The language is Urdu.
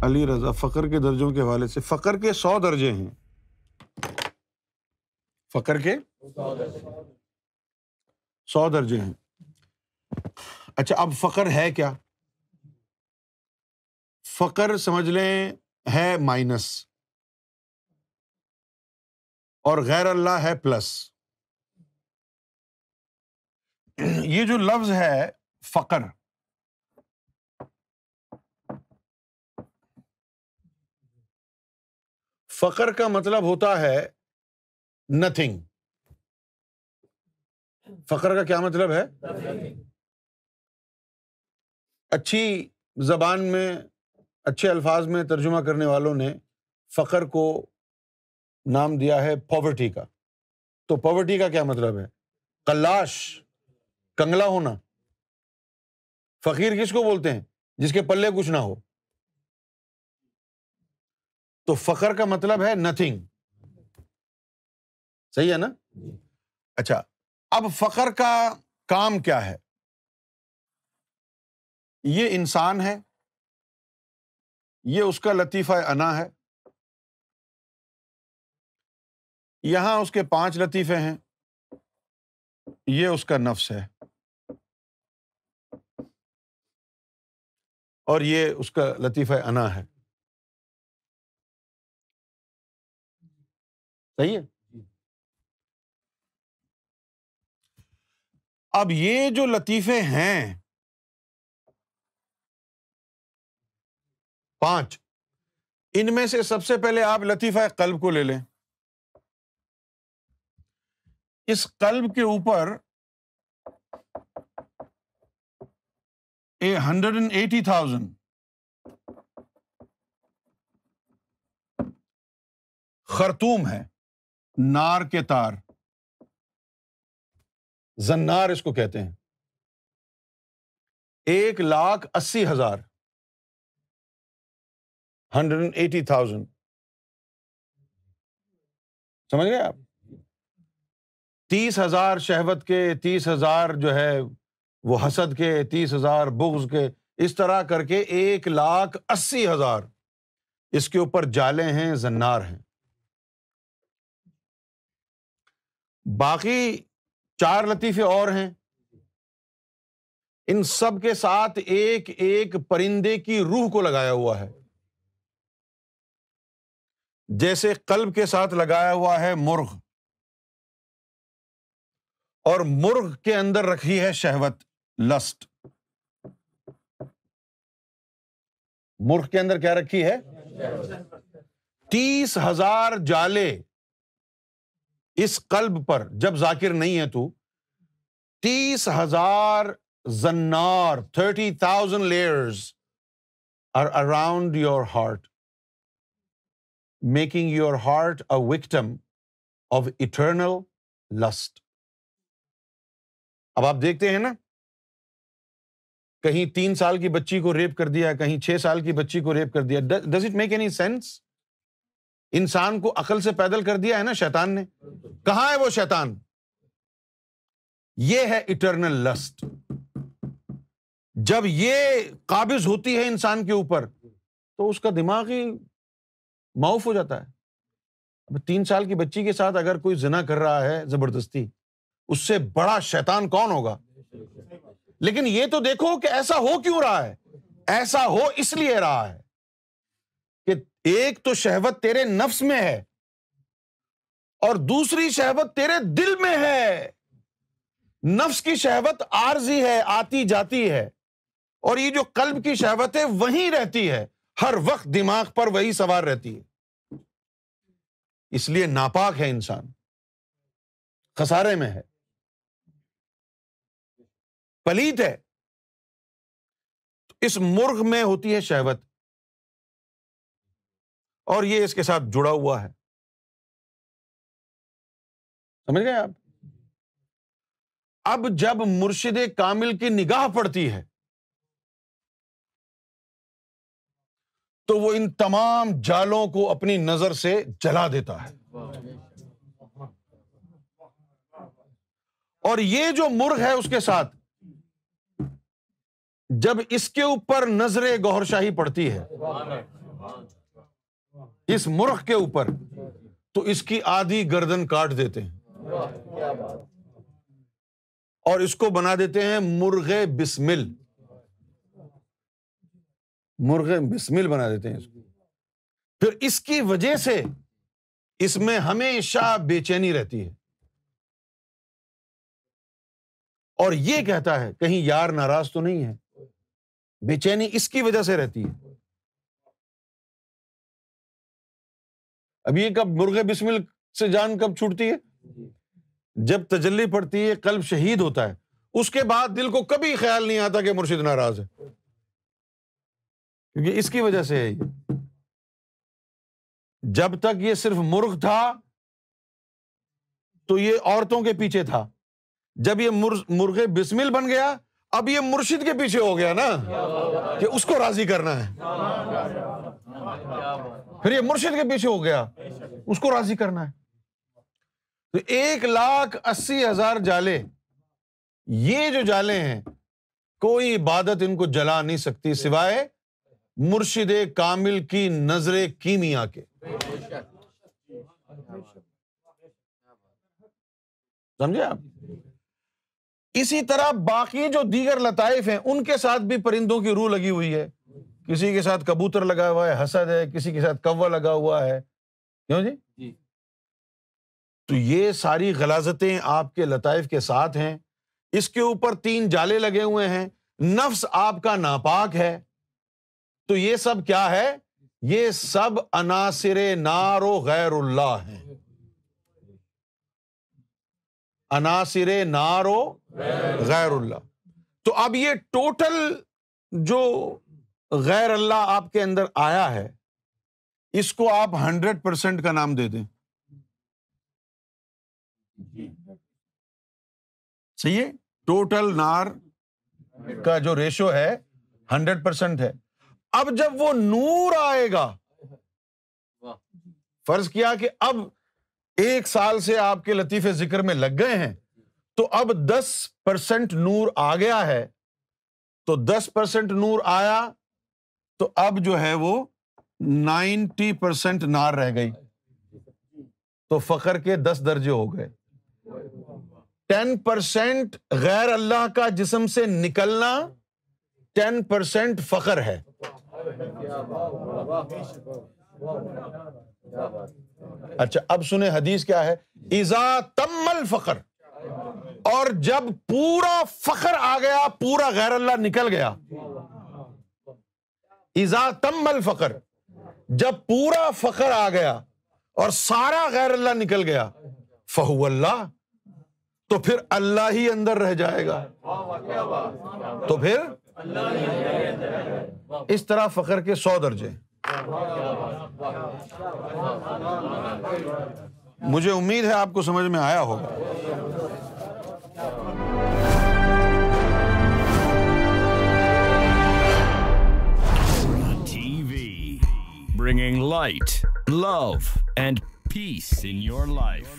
علی رضا فقر کے درجوں کے حوالے سے فقر کے 100 درجے ہیں. فقر کے 100 درجے ہیں. اچھا اب فقر ہے کیا؟ فقر سمجھ لیں ہے مائنس اور غیر اللہ ہے پلس. یہ جو لفظ ہے فقر، فقر کا مطلب ہوتا ہے نتھنگ. فقر کا کیا مطلب ہے؟ اچھی زبان میں اچھے الفاظ میں ترجمہ کرنے والوں نے فقر کو نام دیا ہے پاورٹی کا. تو پاورٹی کا کیا مطلب ہے؟ قلاش، کنگلا ہونا. فقیر کس کو بولتے ہیں؟ جس کے پلے کچھ نہ ہو. تو فقر کا مطلب ہے نتھنگ. صحیح ہے نا؟ اچھا اب فقر کا کام کیا ہے؟ یہ انسان ہے، یہ اس کا لطیفہ انا ہے. یہاں اس کے 5 لطیفے ہیں، یہ اس کا نفس ہے اور یہ اس کا لطیفہ انا ہے. صحیح ہے؟ اب یہ جو لطیفے ہیں 5، ان میں سے سب سے پہلے آپ لطیفہ قلب کو لے لیں. اس قلب کے اوپر 180,000 خرطوم ہے، نار کے تار، زنار اس کو کہتے ہیں. 1,80,000 180,000 سمجھ گئے آپ؟ 30,000 شہوت کے، 30,000 جو ہے وہ حسد کے، 30,000 بغض کے، اس طرح کر کے 1,80,000 اس کے اوپر جالے ہیں، زنار ہیں. باقی 4 لطیفے اور ہیں. ان سب کے ساتھ ایک ایک پرندے کی روح کو لگایا ہوا ہے. جیسے قلب کے ساتھ لگایا ہوا ہے مرغ، اور مرغ کے اندر رکھی ہے شہوت، لسٹ. مرغ کے اندر کیا رکھی ہے؟ 30,000 جالے اس قلب پر جب ذاکر نہیں ہے تو 30,000 زنار 30,000 layers are around your heart, making your heart a victim of eternal lust. اب آپ دیکھتے ہیں نا، کہیں 3 سال کی بچی کو ریپ کر دیا، کہیں 6 سال کی بچی کو ریپ کر دیا. Does it make any sense? انسان کو عقل سے پیدل کر دیا ہے نا شیطان نے. کہاں ہے وہ شیطان؟ یہ ہے اٹرنل لسٹ. جب یہ قابض ہوتی ہے انسان کے اوپر تو اس کا دماغ ہی معاف ہو جاتا ہے. اب 3 سال کی بچی کے ساتھ اگر کوئی زنا کر رہا ہے زبردستی، اس سے بڑا شیطان کون ہوگا؟ لیکن یہ تو دیکھو کہ ایسا ہو کیوں رہا ہے. ایسا ہو اس لیے رہا ہے کہ ایک تو شہوت تیرے نفس میں ہے اور دوسری شہوت تیرے دل میں ہے. نفس کی شہوت عارضی ہے، آتی جاتی ہے، اور یہ جو قلب کی شہوت ہے وہیں رہتی ہے، ہر وقت دماغ پر وہی سوار رہتی ہے. اس لیے ناپاک ہے انسان، خسارے میں ہے، پلیت ہے. اس مرغ میں ہوتی ہے شہوت اور یہ اس کے ساتھ جڑا ہوا ہے. سمجھ گئے آپ؟ اب جب مرشد کامل کی نگاہ پڑتی ہے تو وہ ان تمام جالوں کو اپنی نظر سے جلا دیتا ہے. اور یہ جو مرغ ہے اس کے ساتھ جب اس کے اوپر نظر گوہر شاہی پڑتی ہے اس مرغ کے اوپر تو اس کی آدھی گردن کاٹ دیتے ہیں اور اس کو بنا دیتے ہیں مرغ بسمل. مرغ بسمل بنا دیتے ہیں اس کو. پھر اس کی وجہ سے اس میں ہمیشہ بے چینی رہتی ہے اور یہ کہتا ہے کہیں یار ناراض تو نہیں ہے. بے چینی اس کی وجہ سے رہتی ہے. اب یہ کب مرغ بسمل سے جان کب چھوٹتی ہے؟ جب تجلی پڑتی ہے، قلب شہید ہوتا ہے، اس کے بعد دل کو کبھی خیال نہیں آتا کہ مرشد ناراض ہے، کیونکہ اس کی وجہ سے ہے. جب تک یہ صرف مرغ تھا تو یہ عورتوں کے پیچھے تھا. جب یہ مرغ بسمل بن گیا، اب یہ مرشد کے پیچھے ہو گیا نا کہ اس کو راضی کرنا ہے. پھر یہ مرشد کے پیچھے ہو گیا، اس کو راضی کرنا ہے. تو 1,80,000 جالے، یہ جو جالے ہیں کوئی عبادت ان کو جلا نہیں سکتی سوائے مرشد کامل کی نظر کیمیا کے. سمجھے آپ؟ اسی طرح باقی جو دیگر لطائف ہیں ان کے ساتھ بھی پرندوں کی روح لگی ہوئی ہے. کسی کے ساتھ کبوتر لگا ہوا ہے، حسد ہے، کسی کے ساتھ کوّا لگا ہوا ہے. کیوں جی؟ تو یہ ساری غلاظتیں آپ کے لطائف کے ساتھ ہیں. اس کے اوپر 3 جالے لگے ہوئے ہیں. نفس آپ کا ناپاک ہے. تو یہ سب کیا ہے؟ یہ سب عناصر نار و غیر اللہ ہیں. عناصر نار و غیر اللہ. تو اب یہ ٹوٹل جو غیر اللہ آپ کے اندر آیا ہے، اس کو آپ 100% کا نام دے دیں. صحیح ہے؟ ٹوٹل نار کا جو ریشو ہے 100% ہے. اب جب وہ نور آئے گا، فرض کیا کہ اب 1 سال سے آپ کے لطیفے ذکر میں لگ گئے ہیں، تو اب 10% نور آ گیا ہے. تو 10% نور آیا تو اب جو ہے وہ 90% نار رہ گئی. تو فخر کے 10 درجے ہو گئے. 10% غیر اللہ کا جسم سے نکلنا 10% فخر ہے. اچھا اب سنیں حدیث کیا ہے. اذا تم الفقر، اور جب پورا فخر آ گیا، پورا غیر اللہ نکل گیا. اذا تم الفقر، جب پورا فخر آ گیا اور سارا غیر اللہ نکل گیا، فہو اللہ، تو پھر اللہ ہی اندر رہ جائے گا. تو پھر اس طرح فخر کے 100 درجے. مجھے امید ہے آپ کو سمجھ میں آیا ہوگا. Bringing light, love, and peace in your life.